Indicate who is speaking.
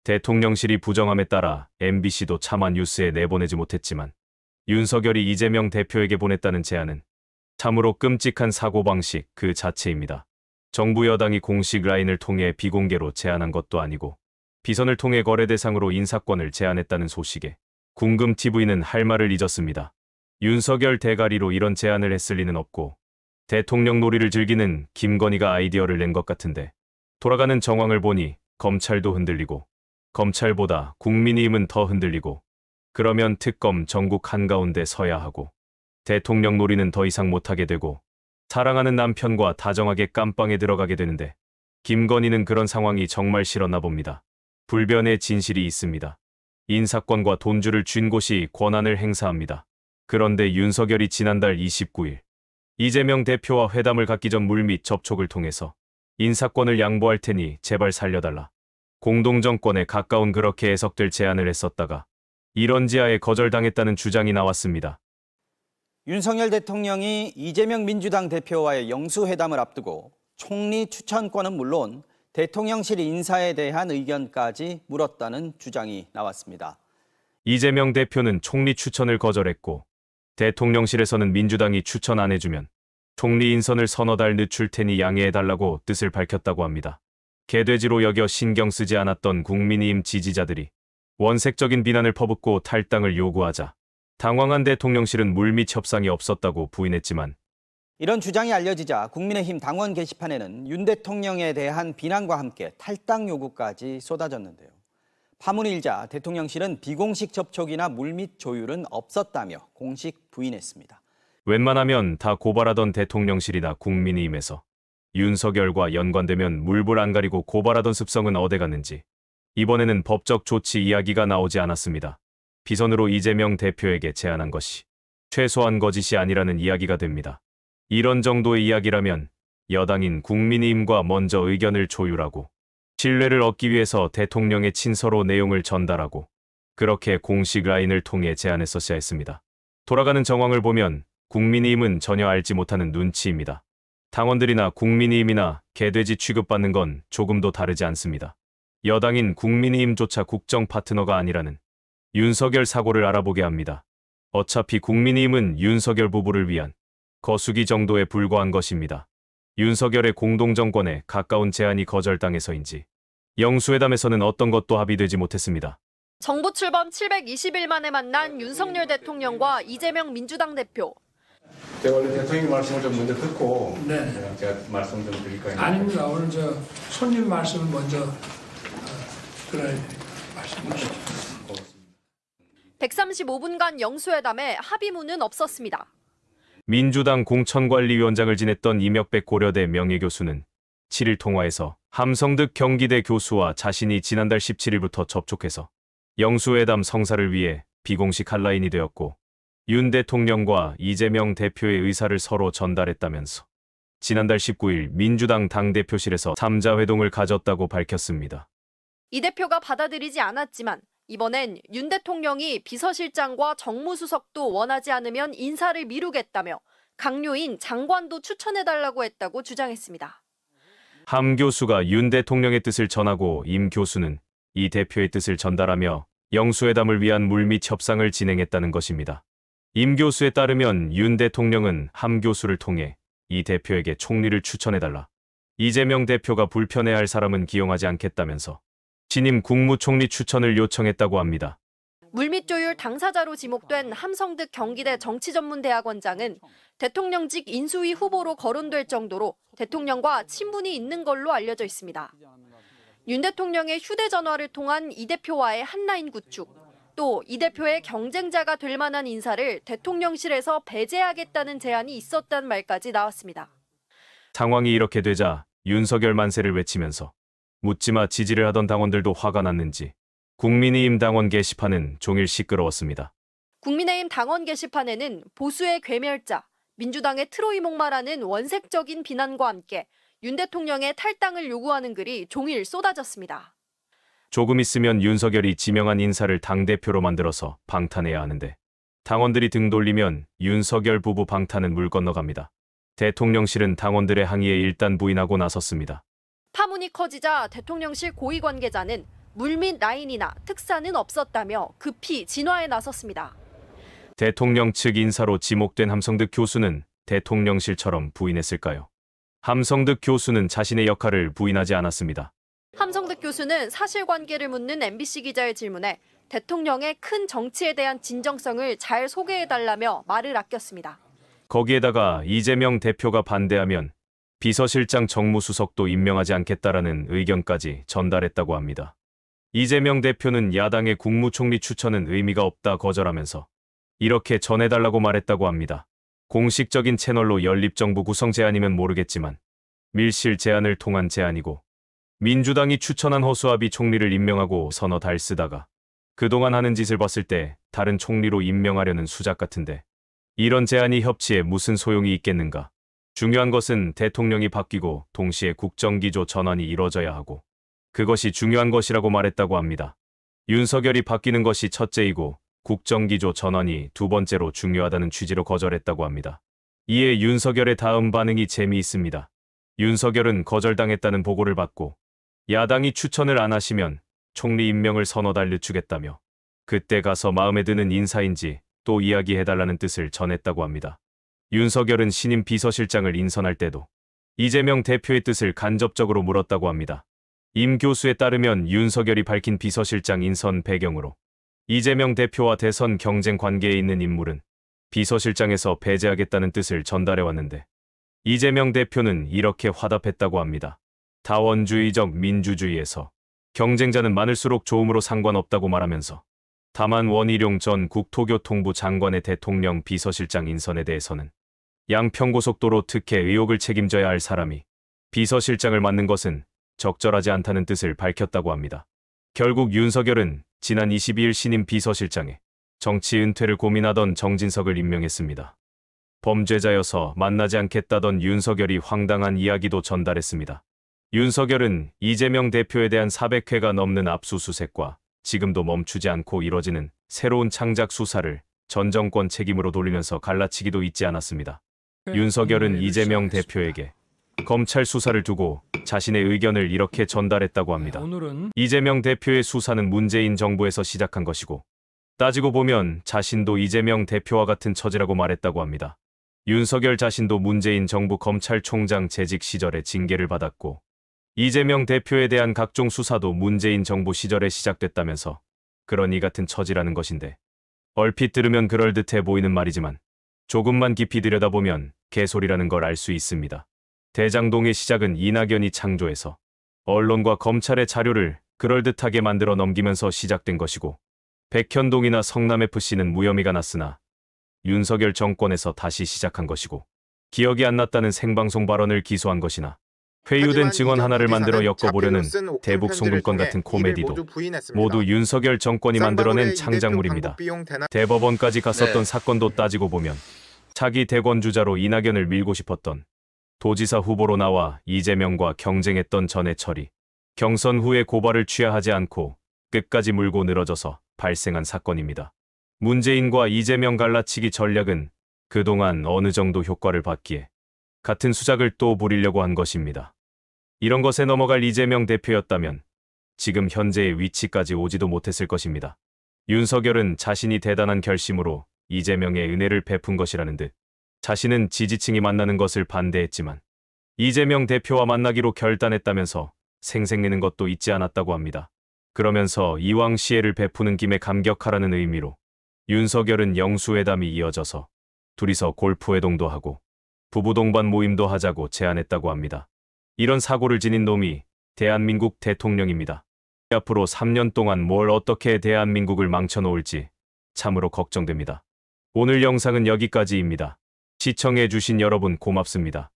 Speaker 1: 대통령실이 부정함에 따라 MBC도 차마 뉴스에 내보내지 못했지만 윤석열이 이재명 대표에게 보냈다는 제안은 참으로 끔찍한 사고방식 그 자체입니다. 정부 여당이 공식 라인을 통해 비공개로 제안한 것도 아니고 비선을 통해 거래 대상으로 인사권을 제안했다는 소식에 궁금TV는 할 말을 잊었습니다. 윤석열 대가리로 이런 제안을 했을 리는 없고 대통령 놀이를 즐기는 김건희가 아이디어를 낸 것 같은데 돌아가는 정황을 보니 검찰도 흔들리고 검찰보다 국민의힘은 더 흔들리고 그러면 특검 전국 한가운데 서야 하고 대통령 놀이는 더 이상 못하게 되고 사랑하는 남편과 다정하게 깜빵에 들어가게 되는데 김건희는 그런 상황이 정말 싫었나 봅니다. 불변의 진실이 있습니다. 인사권과 돈줄을 쥔 곳이 권한을 행사합니다. 그런데 윤석열이 지난달 29일 이재명 대표와 회담을 갖기 전 물밑 접촉을 통해서 인사권을 양보할 테니 제발 살려달라. 공동정권에 가까운 그렇게 해석될 제안을 했었다가 이런 지하에 거절당했다는 주장이 나왔습니다.
Speaker 2: 윤석열 대통령이 이재명 민주당 대표와의 영수회담을 앞두고 총리 추천권은 물론 대통령실 인사에 대한 의견까지 물었다는 주장이 나왔습니다.
Speaker 1: 이재명 대표는 총리 추천을 거절했고 대통령실에서는 민주당이 추천 안 해주면 총리 인선을 서너 달 늦출 테니 양해해달라고 뜻을 밝혔다고 합니다. 개돼지로 여겨 신경 쓰지 않았던 국민의힘 지지자들이 원색적인 비난을 퍼붓고 탈당을 요구하자 당황한 대통령실은 물밑 협상이 없었다고 부인했지만
Speaker 2: 이런 주장이 알려지자 국민의힘 당원 게시판에는 윤 대통령에 대한 비난과 함께 탈당 요구까지 쏟아졌는데요. 파문이 일자 대통령실은 비공식 접촉이나 물밑 조율은 없었다며 공식 부인했습니다.
Speaker 1: 웬만하면 다 고발하던 대통령실이나 국민의힘에서 윤석열과 연관되면 물불 안 가리고 고발하던 습성은 어디 갔는지 이번에는 법적 조치 이야기가 나오지 않았습니다. 비선으로 이재명 대표에게 제안한 것이 최소한 거짓이 아니라는 이야기가 됩니다. 이런 정도의 이야기라면 여당인 국민의힘과 먼저 의견을 조율하고 신뢰를 얻기 위해서 대통령의 친서로 내용을 전달하고 그렇게 공식 라인을 통해 제안했었어야 했습니다. 돌아가는 정황을 보면 국민의힘은 전혀 알지 못하는 눈치입니다. 당원들이나 국민의힘이나 개돼지 취급받는 건 조금도 다르지 않습니다. 여당인 국민의힘조차 국정 파트너가 아니라는 윤석열 사고를 알아보게 합니다. 어차피 국민의힘은 윤석열 부부를 위한 거수기 정도에 불과한 것입니다. 윤석열의 공동정권에 가까운 제안이 거절당해서인지 영수회담에서는 어떤 것도 합의되지 못했습니다.
Speaker 3: 정부 출범 720일 만에 만난 윤석열 대통령과 이재명 민주당 대표.
Speaker 4: 제가 원래 대통령 말씀을 좀 먼저 듣고
Speaker 5: 네.
Speaker 4: 제가 말씀 좀 드릴까요?
Speaker 5: 아닙니다. 오늘 손님 말씀을 먼저 들어야 말씀하시죠.
Speaker 3: 135분간 영수회담에 합의문은 없었습니다.
Speaker 1: 민주당 공천관리위원장을 지냈던 이명백 고려대 명예교수는 7일 통화에서 함성득 경기대 교수와 자신이 지난달 17일부터 접촉해서 영수회담 성사를 위해 비공식 핫라인이 되었고 윤 대통령과 이재명 대표의 의사를 서로 전달했다면서 지난달 19일 민주당 당대표실에서 3자 회동을 가졌다고 밝혔습니다.
Speaker 3: 이 대표가 받아들이지 않았지만 이번엔 윤 대통령이 비서실장과 정무수석도 원하지 않으면 인사를 미루겠다며 강요인 장관도 추천해달라고 했다고 주장했습니다.
Speaker 1: 함 교수가 윤 대통령의 뜻을 전하고 임 교수는 이 대표의 뜻을 전달하며 영수회담을 위한 물밑 협상을 진행했다는 것입니다. 임 교수에 따르면 윤 대통령은 함 교수를 통해 이 대표에게 총리를 추천해달라. 이재명 대표가 불편해할 사람은 기용하지 않겠다면서 신임 국무총리 추천을 요청했다고 합니다.
Speaker 3: 물밑 조율 당사자로 지목된 함성득 경기대 정치전문대학원장은 대통령직 인수위 후보로 거론될 정도로 대통령과 친분이 있는 걸로 알려져 있습니다. 윤 대통령의 휴대전화를 통한 이 대표와의 핫라인 구축, 또 이 대표의 경쟁자가 될 만한 인사를 대통령실에서 배제하겠다는 제안이 있었다는 말까지 나왔습니다.
Speaker 1: 상황이 이렇게 되자 윤석열 만세를 외치면서 묻지마 지지를 하던 당원들도 화가 났는지 국민의힘 당원 게시판은 종일 시끄러웠습니다.
Speaker 3: 국민의힘 당원 게시판에는 보수의 괴멸자, 민주당의 트로이 목마라는 원색적인 비난과 함께 윤 대통령의 탈당을 요구하는 글이 종일 쏟아졌습니다.
Speaker 1: 조금 있으면 윤석열이 지명한 인사를 당대표로 만들어서 방탄해야 하는데 당원들이 등 돌리면 윤석열 부부 방탄은 물 건너갑니다. 대통령실은 당원들의 항의에 일단 부인하고 나섰습니다.
Speaker 3: 파문이 커지자 대통령실 고위 관계자는 물밑 라인이나 특사는 없었다며 급히 진화에 나섰습니다.
Speaker 1: 대통령 측 인사로 지목된 함성득 교수는 대통령실처럼 부인했을까요? 함성득 교수는 자신의 역할을 부인하지 않았습니다.
Speaker 3: 함성득 교수는 사실관계를 묻는 MBC 기자의 질문에 대통령의 큰 정치에 대한 진정성을 잘 소개해달라며 말을 아꼈습니다.
Speaker 1: 거기에다가 이재명 대표가 반대하면 비서실장 정무수석도 임명하지 않겠다라는 의견까지 전달했다고 합니다. 이재명 대표는 야당의 국무총리 추천은 의미가 없다 거절하면서 이렇게 전해달라고 말했다고 합니다. 공식적인 채널로 연립정부 구성 제안이면 모르겠지만 밀실 제안을 통한 제안이고 민주당이 추천한 허수아비 총리를 임명하고 서너 달 쓰다가 그동안 하는 짓을 봤을 때 다른 총리로 임명하려는 수작 같은데 이런 제안이 협치에 무슨 소용이 있겠는가. 중요한 것은 대통령이 바뀌고 동시에 국정기조 전환이 이뤄져야 하고 그것이 중요한 것이라고 말했다고 합니다. 윤석열이 바뀌는 것이 첫째이고 국정기조 전환이 두 번째로 중요하다는 취지로 거절했다고 합니다. 이에 윤석열의 다음 반응이 재미있습니다. 윤석열은 거절당했다는 보고를 받고 야당이 추천을 안 하시면 총리 임명을 서너 달 늦추겠다며 그때 가서 마음에 드는 인사인지 또 이야기해달라는 뜻을 전했다고 합니다. 윤석열은 신임 비서실장을 인선할 때도 이재명 대표의 뜻을 간접적으로 물었다고 합니다. 임 교수에 따르면 윤석열이 밝힌 비서실장 인선 배경으로 이재명 대표와 대선 경쟁 관계에 있는 인물은 비서실장에서 배제하겠다는 뜻을 전달해왔는데 이재명 대표는 이렇게 화답했다고 합니다. 다원주의적 민주주의에서 경쟁자는 많을수록 좋음으로 상관없다고 말하면서 다만 원희룡 전 국토교통부 장관의 대통령 비서실장 인선에 대해서는 양평고속도로 특혜 의혹을 책임져야 할 사람이 비서실장을 맡는 것은 적절하지 않다는 뜻을 밝혔다고 합니다. 결국 윤석열은 지난 22일 신임 비서실장에 정치 은퇴를 고민하던 정진석을 임명했습니다. 범죄자여서 만나지 않겠다던 윤석열이 황당한 이야기도 전달했습니다. 윤석열은 이재명 대표에 대한 400회가 넘는 압수수색과 지금도 멈추지 않고 이뤄지는 새로운 창작 수사를 전 정권 책임으로 돌리면서 갈라치기도 잊지 않았습니다. 윤석열은 이재명 대표에게 검찰 수사를 두고 자신의 의견을 이렇게 전달했다고 합니다.
Speaker 5: 오늘은
Speaker 1: 이재명 대표의 수사는 문재인 정부에서 시작한 것이고 따지고 보면 자신도 이재명 대표와 같은 처지라고 말했다고 합니다. 윤석열 자신도 문재인 정부 검찰총장 재직 시절에 징계를 받았고 이재명 대표에 대한 각종 수사도 문재인 정부 시절에 시작됐다면서 그런 이 같은 처지라는 것인데 얼핏 들으면 그럴듯해 보이는 말이지만 조금만 깊이 들여다보면 개소리라는 걸 알 수 있습니다. 대장동의 시작은 이낙연이 창조해서 언론과 검찰의 자료를 그럴듯하게 만들어 넘기면서 시작된 것이고 백현동이나 성남FC는 무혐의가 났으나 윤석열 정권에서 다시 시작한 것이고 기억이 안 났다는 생방송 발언을 기소한 것이나 회유된 증언 하나를 만들어 엮어보려는 대북 송금건 같은 코미디도 모두 윤석열 정권이 만들어낸 창작물입니다. 대법원까지 갔었던 사건도 따지고 보면 차기 대권주자로 이낙연을 밀고 싶었던 도지사 후보로 나와 이재명과 경쟁했던 전해철이 경선 후에 고발을 취하하지 않고 끝까지 물고 늘어져서 발생한 사건입니다. 문재인과 이재명 갈라치기 전략은 그동안 어느 정도 효과를 봤기에 같은 수작을 또 부리려고 한 것입니다. 이런 것에 넘어갈 이재명 대표였다면 지금 현재의 위치까지 오지도 못했을 것입니다. 윤석열은 자신이 대단한 결심으로 이재명의 은혜를 베푼 것이라는 듯 자신은 지지층이 만나는 것을 반대했지만 이재명 대표와 만나기로 결단했다면서 생색내는 것도 잊지 않았다고 합니다. 그러면서 이왕 시혜를 베푸는 김에 감격하라는 의미로 윤석열은 영수회담이 이어져서 둘이서 골프회동도 하고 부부 동반 모임도 하자고 제안했다고 합니다. 이런 사고를 지닌 놈이 대한민국 대통령입니다. 앞으로 3년 동안 뭘 어떻게 대한민국을 망쳐놓을지 참으로 걱정됩니다. 오늘 영상은 여기까지입니다. 시청해주신 여러분 고맙습니다.